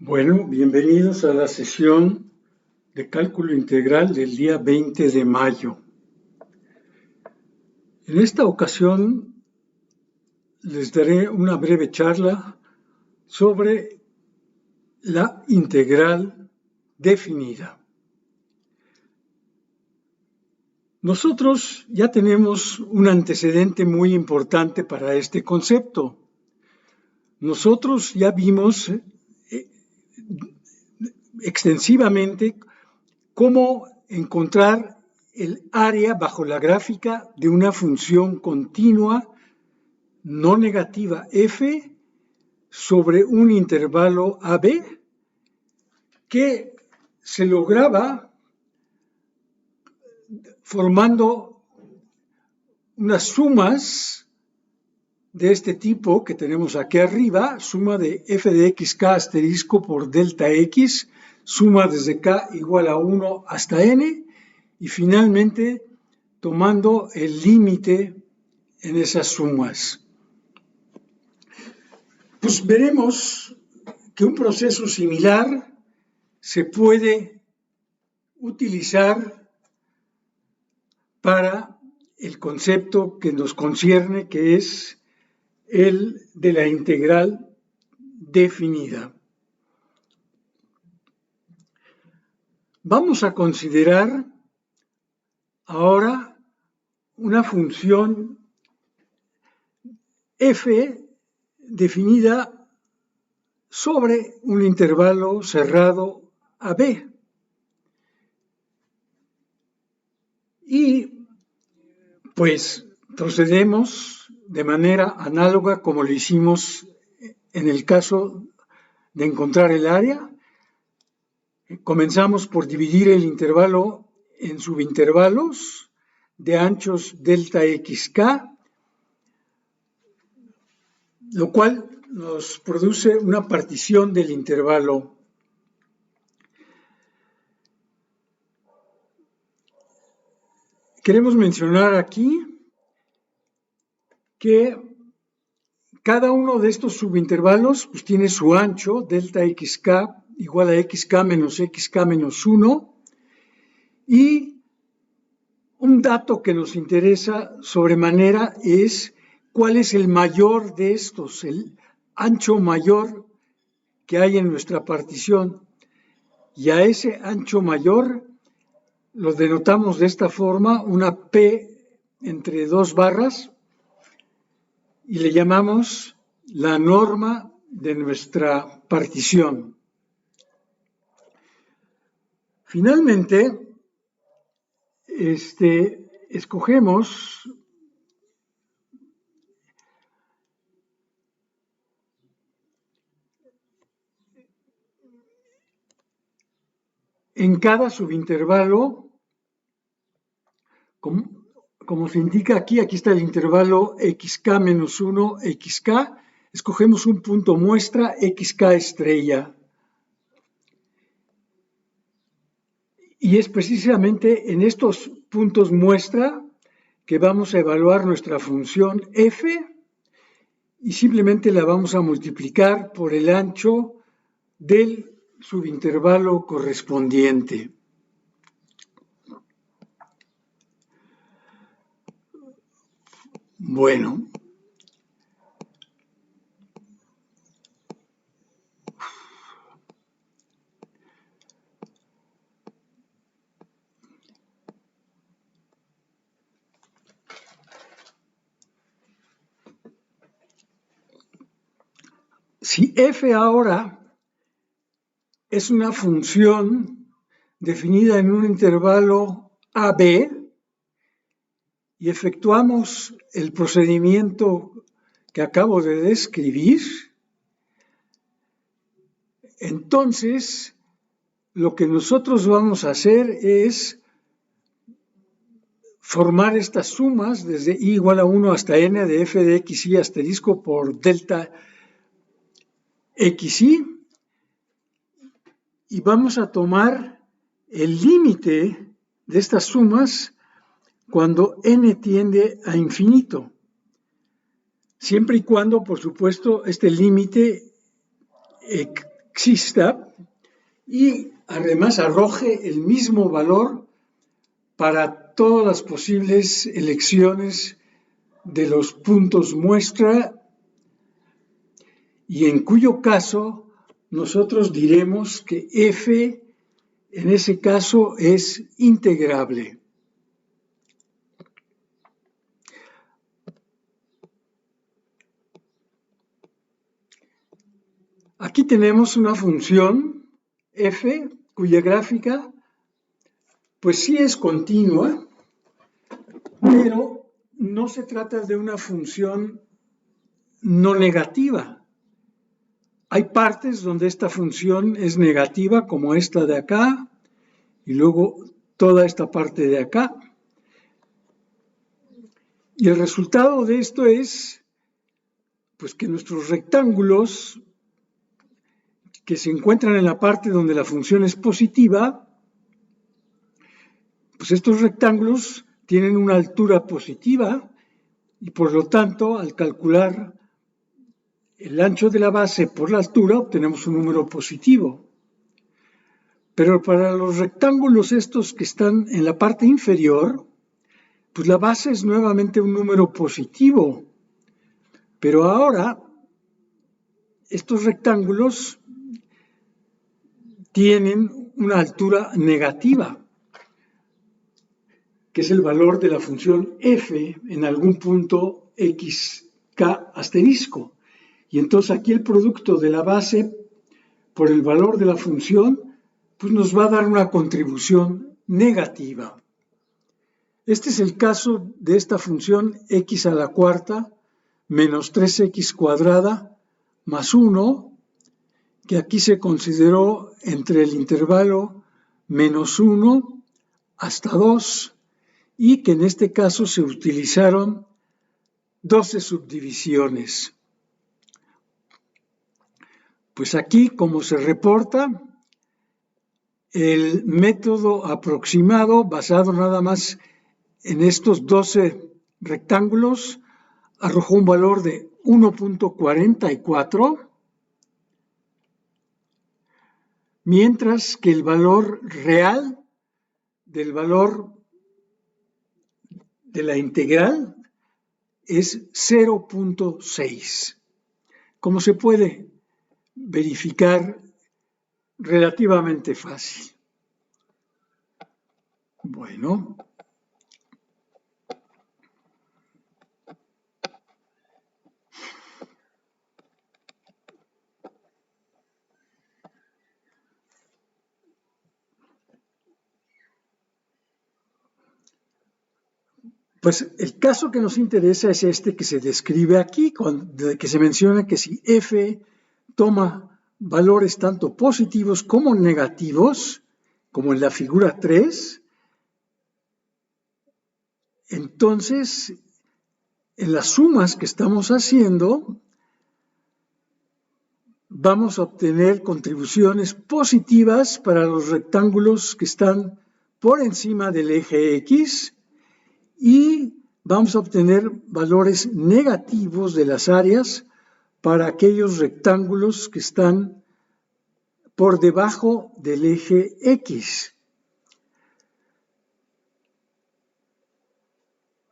Bueno, bienvenidos a la sesión de cálculo integral del día 20 de mayo. En esta ocasión les daré una breve charla sobre la integral definida. Nosotros ya tenemos un antecedente muy importante para este concepto. Nosotros ya vimos extensivamente cómo encontrar el área bajo la gráfica de una función continua no negativa f sobre un intervalo AB que se lograba formando unas sumas de este tipo que tenemos aquí arriba, suma de f de xk asterisco por delta x, suma desde k igual a 1 hasta n, y finalmente tomando el límite en esas sumas. Pues veremos que un proceso similar se puede utilizar para el concepto que nos concierne, que es el de la integral definida. Vamos a considerar ahora una función f definida sobre un intervalo cerrado AB. Y pues procedemos de manera análoga como lo hicimos en el caso de encontrar el área. Comenzamos por dividir el intervalo en subintervalos de anchos delta xk, lo cual nos produce una partición del intervalo. Queremos mencionar aquí que cada uno de estos subintervalos pues, tiene su ancho, delta xk igual a xk menos 1, y un dato que nos interesa sobremanera es cuál es el mayor de estos, el ancho mayor que hay en nuestra partición. Y a ese ancho mayor lo denotamos de esta forma, una P entre dos barras, y le llamamos la norma de nuestra partición. Finalmente, escogemos en cada subintervalo, como se indica aquí está el intervalo xk menos 1, xk, escogemos un punto muestra xk estrella. Y es precisamente en estos puntos muestra que vamos a evaluar nuestra función f y simplemente la vamos a multiplicar por el ancho del subintervalo correspondiente. Bueno, si f ahora es una función definida en un intervalo AB y efectuamos el procedimiento que acabo de describir, entonces lo que nosotros vamos a hacer es formar estas sumas desde i igual a 1 hasta n de f de xy asterisco por delta xy, y vamos a tomar el límite de estas sumas cuando n tiende a infinito, siempre y cuando, por supuesto, este límite exista y además arroje el mismo valor para todas las posibles elecciones de los puntos muestra, y en cuyo caso nosotros diremos que f en ese caso es integrable. Aquí tenemos una función f cuya gráfica pues sí es continua, pero no se trata de una función no negativa. Hay partes donde esta función es negativa, como esta de acá, y luego toda esta parte de acá. Y el resultado de esto es pues que nuestros rectángulos que se encuentran en la parte donde la función es positiva, pues estos rectángulos tienen una altura positiva y por lo tanto al calcular el ancho de la base por la altura obtenemos un número positivo. Pero para los rectángulos estos que están en la parte inferior, pues la base es nuevamente un número positivo. Pero ahora estos rectángulos tienen una altura negativa, que es el valor de la función f en algún punto xk asterisco. Y entonces aquí el producto de la base por el valor de la función pues nos va a dar una contribución negativa. Este es el caso de esta función x a la cuarta menos 3x cuadrada más 1, que aquí se consideró entre el intervalo menos 1 hasta 2 y que en este caso se utilizaron 12 subdivisiones. Pues aquí, como se reporta, el método aproximado basado nada más en estos 12 rectángulos arrojó un valor de 1.44, mientras que el valor real del valor de la integral es 0.6. Como se puede verificar relativamente fácil. Bueno. Pues el caso que nos interesa es este que se describe aquí, que se menciona que si f toma valores tanto positivos como negativos, como en la figura 3, entonces en las sumas que estamos haciendo vamos a obtener contribuciones positivas para los rectángulos que están por encima del eje X y vamos a obtener valores negativos de las áreas para aquellos rectángulos que están por debajo del eje X.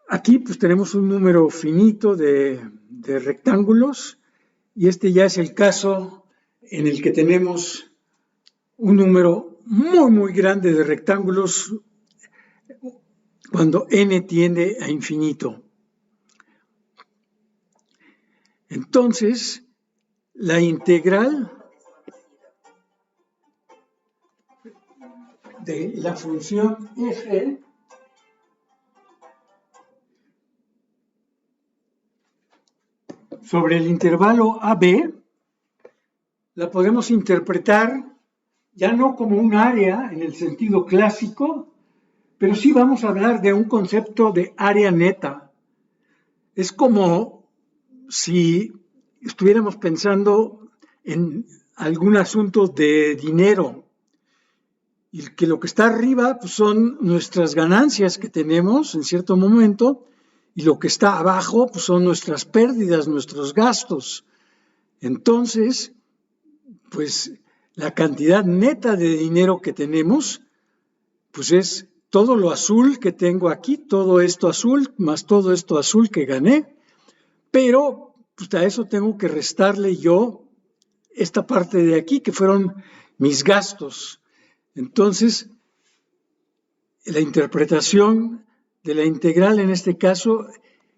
Aquí pues tenemos un número finito de rectángulos y este ya es el caso en el que tenemos un número muy grande de rectángulos cuando n tiende a infinito. Entonces, la integral de la función f sobre el intervalo AB la podemos interpretar ya no como un área en el sentido clásico, pero sí vamos a hablar de un concepto de área neta. Es como si estuviéramos pensando en algún asunto de dinero y que lo que está arriba pues, son nuestras ganancias que tenemos en cierto momento y lo que está abajo pues, son nuestras pérdidas, nuestros gastos. Entonces, pues La cantidad neta de dinero que tenemos, pues es todo lo azul que tengo aquí, todo esto azul, más todo esto azul que gané, pero pues a eso tengo que restarle yo esta parte de aquí, que fueron mis gastos. Entonces, la interpretación de la integral en este caso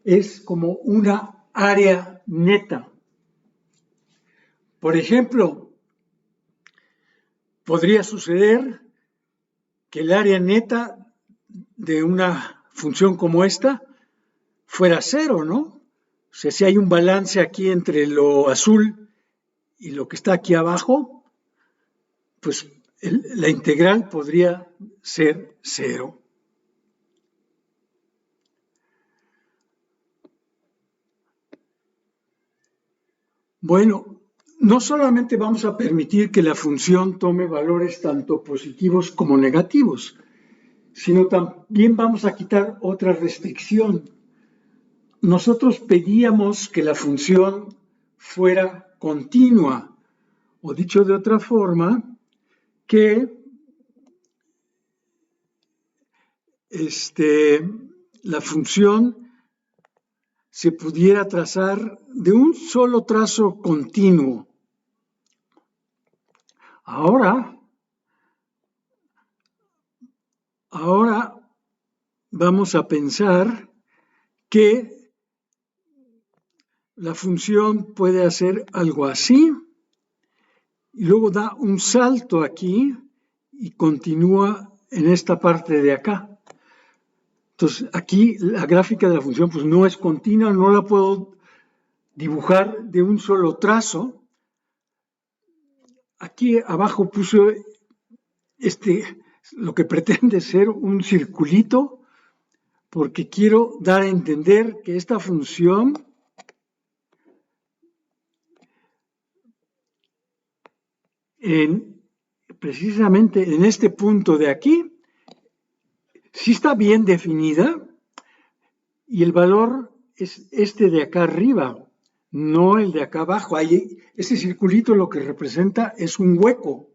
es como una área neta. Por ejemplo, podría suceder que el área neta de una función como esta fuera cero, ¿no? O sea, si hay un balance aquí entre lo azul y lo que está aquí abajo, pues la integral podría ser cero. Bueno, no solamente vamos a permitir que la función tome valores tanto positivos como negativos, sino también vamos a quitar otra restricción. Nosotros pedíamos que la función fuera continua, o dicho de otra forma, que la función se pudiera trazar de un solo trazo continuo. Ahora vamos a pensar que la función puede hacer algo así, y luego da un salto aquí y continúa en esta parte de acá. Entonces, aquí la gráfica de la función pues no es continua, no la puedo dibujar de un solo trazo. Aquí abajo puse lo que pretende ser un circulito, porque quiero dar a entender que esta función precisamente en este punto de aquí sí está bien definida y el valor es este de acá arriba, no el de acá abajo. Ahí, ese circulito lo que representa es un hueco.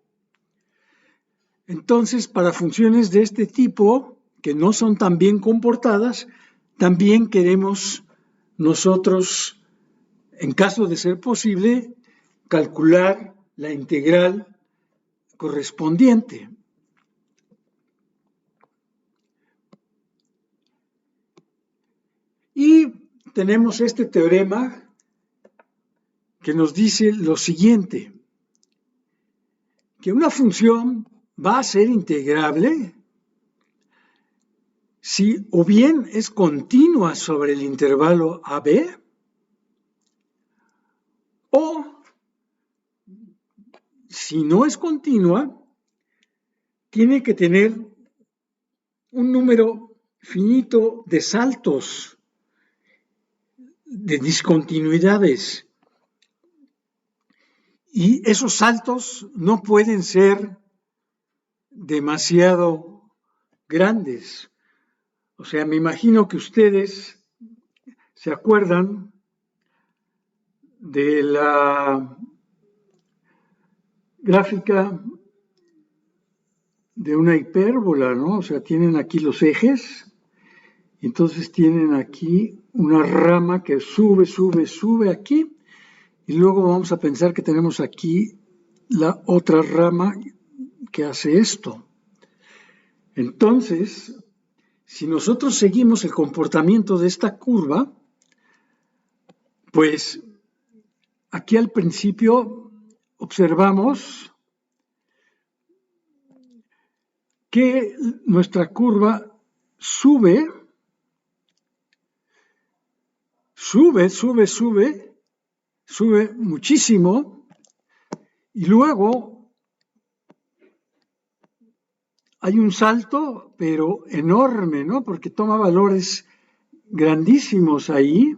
Entonces, para funciones de este tipo, que no son tan bien comportadas, también queremos nosotros, en caso de ser posible, calcular la integral correspondiente. Y tenemos este teorema que nos dice lo siguiente, que una función va a ser integrable si o bien es continua sobre el intervalo AB o si no es continua, tiene que tener un número finito de saltos, de discontinuidades. Y esos saltos no pueden ser demasiado grandes. O sea, me imagino que ustedes se acuerdan de la gráfica de una hipérbola, ¿no? O sea, tienen aquí los ejes, entonces tienen aquí una rama que sube, sube, sube aquí, y luego vamos a pensar que tenemos aquí la otra rama que hace esto. Entonces, si nosotros seguimos el comportamiento de esta curva, pues aquí al principio observamos que nuestra curva sube, sube muchísimo, y luego hay un salto, pero enorme, ¿no? Porque toma valores grandísimos ahí.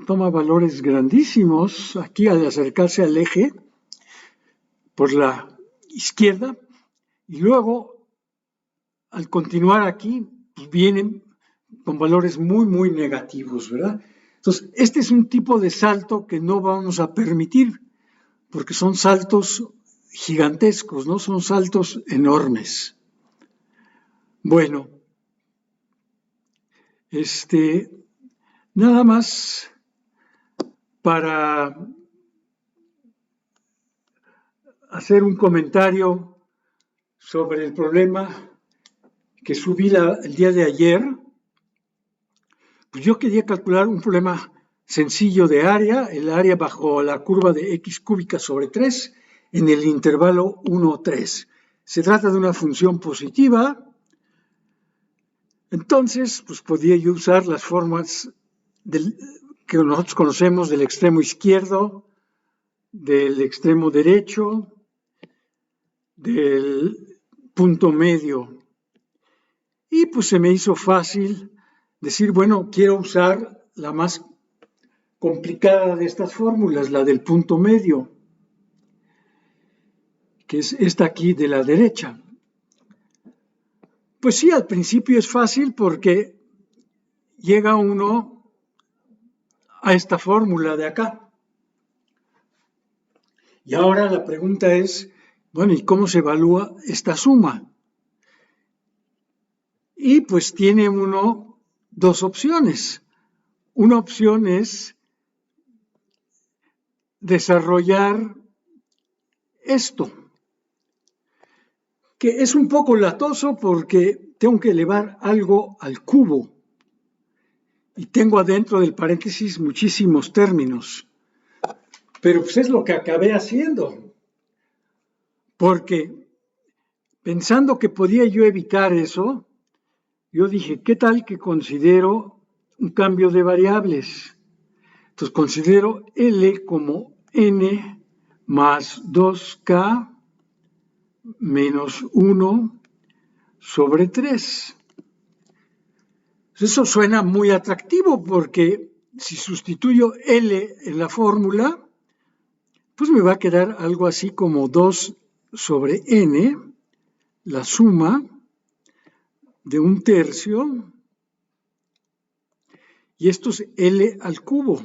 Toma valores grandísimos aquí al acercarse al eje por la izquierda, y luego al continuar aquí pues vienen con valores muy, muy negativos, ¿verdad? Entonces, este es un tipo de salto que no vamos a permitir, porque son saltos gigantescos, ¿no? Son saltos enormes. Bueno, nada más para hacer un comentario sobre el problema que subí el día de ayer. Pues yo quería calcular un problema sencillo de área, el área bajo la curva de x cúbica sobre 3 en el intervalo 1, 3. Se trata de una función positiva. Entonces, pues podía yo usar las formas que nosotros conocemos del extremo izquierdo, del extremo derecho, del punto medio. Y pues se me hizo fácil decir, bueno, quiero usar la más complicada de estas fórmulas, la del punto medio, que es esta aquí de la derecha. Pues sí, al principio es fácil porque llega uno a esta fórmula de acá. Y ahora la pregunta es, bueno, ¿y cómo se evalúa esta suma? Y pues tiene uno dos opciones. Una opción es desarrollar esto, que es un poco latoso porque tengo que elevar algo al cubo y tengo adentro del paréntesis muchísimos términos. Pero pues es lo que acabé haciendo, porque pensando que podía yo evitar eso, yo dije, ¿qué tal que considero un cambio de variables? Entonces considero L como N más 2K menos 1 sobre 3. Eso suena muy atractivo porque si sustituyo L en la fórmula, pues me va a quedar algo así como 2 sobre N, la suma de 1/3, y esto es L al cubo.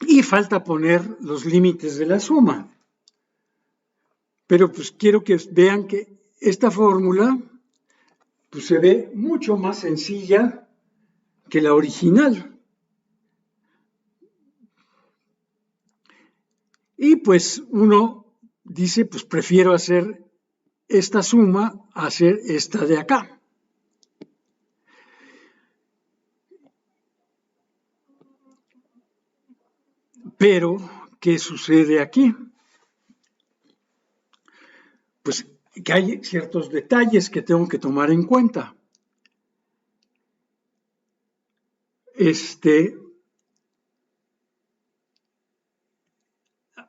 Y falta poner los límites de la suma. Pero pues quiero que vean que esta fórmula pues se ve mucho más sencilla que la original. Y pues uno dice, pues prefiero hacer esta suma a hacer esta de acá. Pero, ¿qué sucede aquí? Pues que hay ciertos detalles que tengo que tomar en cuenta.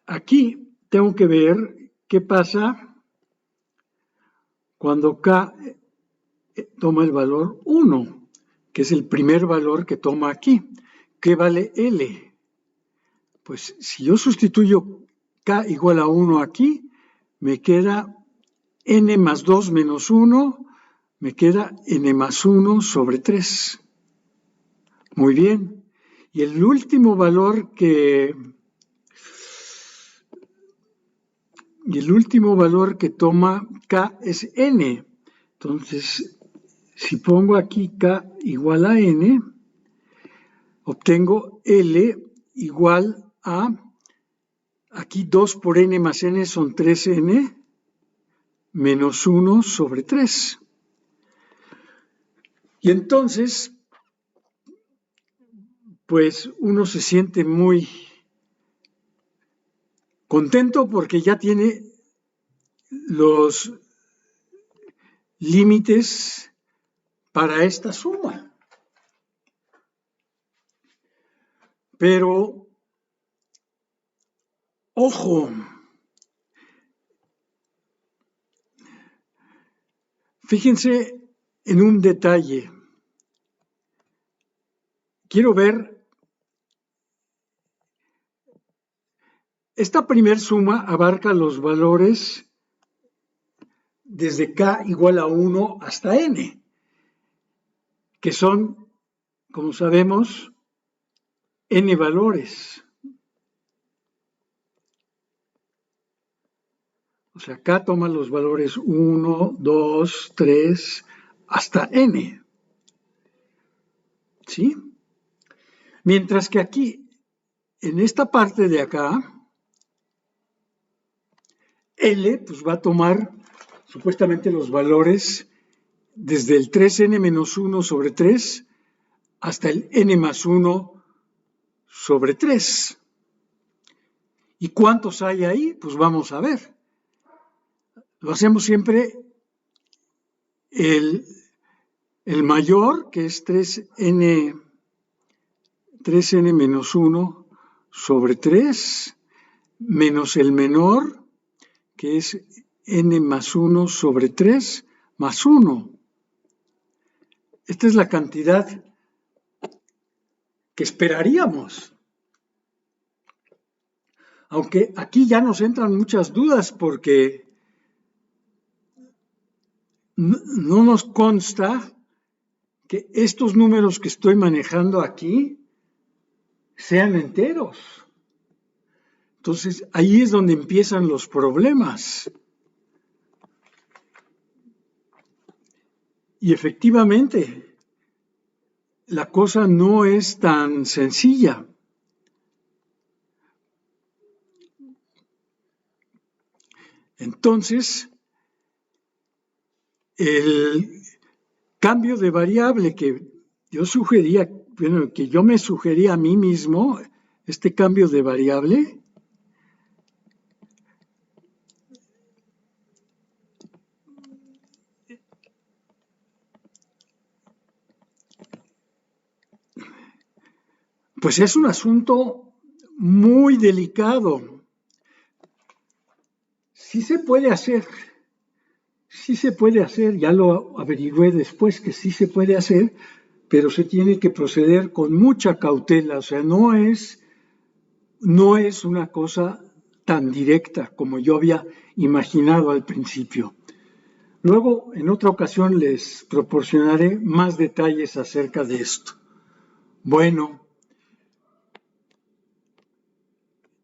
Aquí tengo que ver qué pasa cuando K toma el valor 1, que es el primer valor que toma aquí. ¿Qué vale L? Pues si yo sustituyo K igual a 1 aquí, me queda N más 2 menos 1, me queda N más 1 sobre 3. Muy bien. Y el último valor que toma K es N. Entonces, si pongo aquí K igual a N, obtengo L igual a, aquí 2 por N más N son 3N, menos 1 sobre 3. Y entonces, pues uno se siente muy contento porque ya tiene los límites para esta suma. Pero, ojo, fíjense en un detalle. Quiero ver esta primer suma abarca los valores desde K igual a 1 hasta N, que son como sabemos, n valores. O sea, K toma los valores 1, 2, 3, hasta n. ¿Sí? Mientras que aquí, en esta parte de acá, L pues va a tomar supuestamente los valores desde el 3n menos 1 sobre 3 hasta el n más 1 sobre 3. ¿Y cuántos hay ahí? Pues vamos a ver. Lo hacemos siempre el mayor, que es 3n menos 1 sobre 3, menos el menor, que es n más 1 sobre 3 más 1. Esta es la cantidad que esperaríamos. Aunque aquí ya nos entran muchas dudas porque no nos consta que estos números que estoy manejando aquí sean enteros. Entonces, ahí es donde empiezan los problemas. Y efectivamente, la cosa no es tan sencilla. Entonces, el cambio de variable que yo sugería, bueno, que yo me sugería a mí mismo, este cambio de variable, pues es un asunto muy delicado. Sí se puede hacer, ya lo averigüé después que sí se puede hacer, pero se tiene que proceder con mucha cautela, o sea, no es una cosa tan directa como yo había imaginado al principio. Luego, en otra ocasión, les proporcionaré más detalles acerca de esto. Bueno,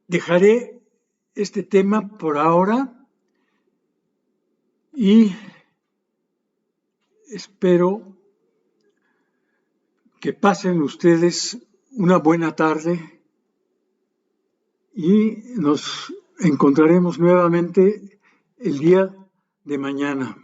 dejaré este tema por ahora y espero que pasen ustedes una buena tarde y nos encontraremos nuevamente el día de mañana.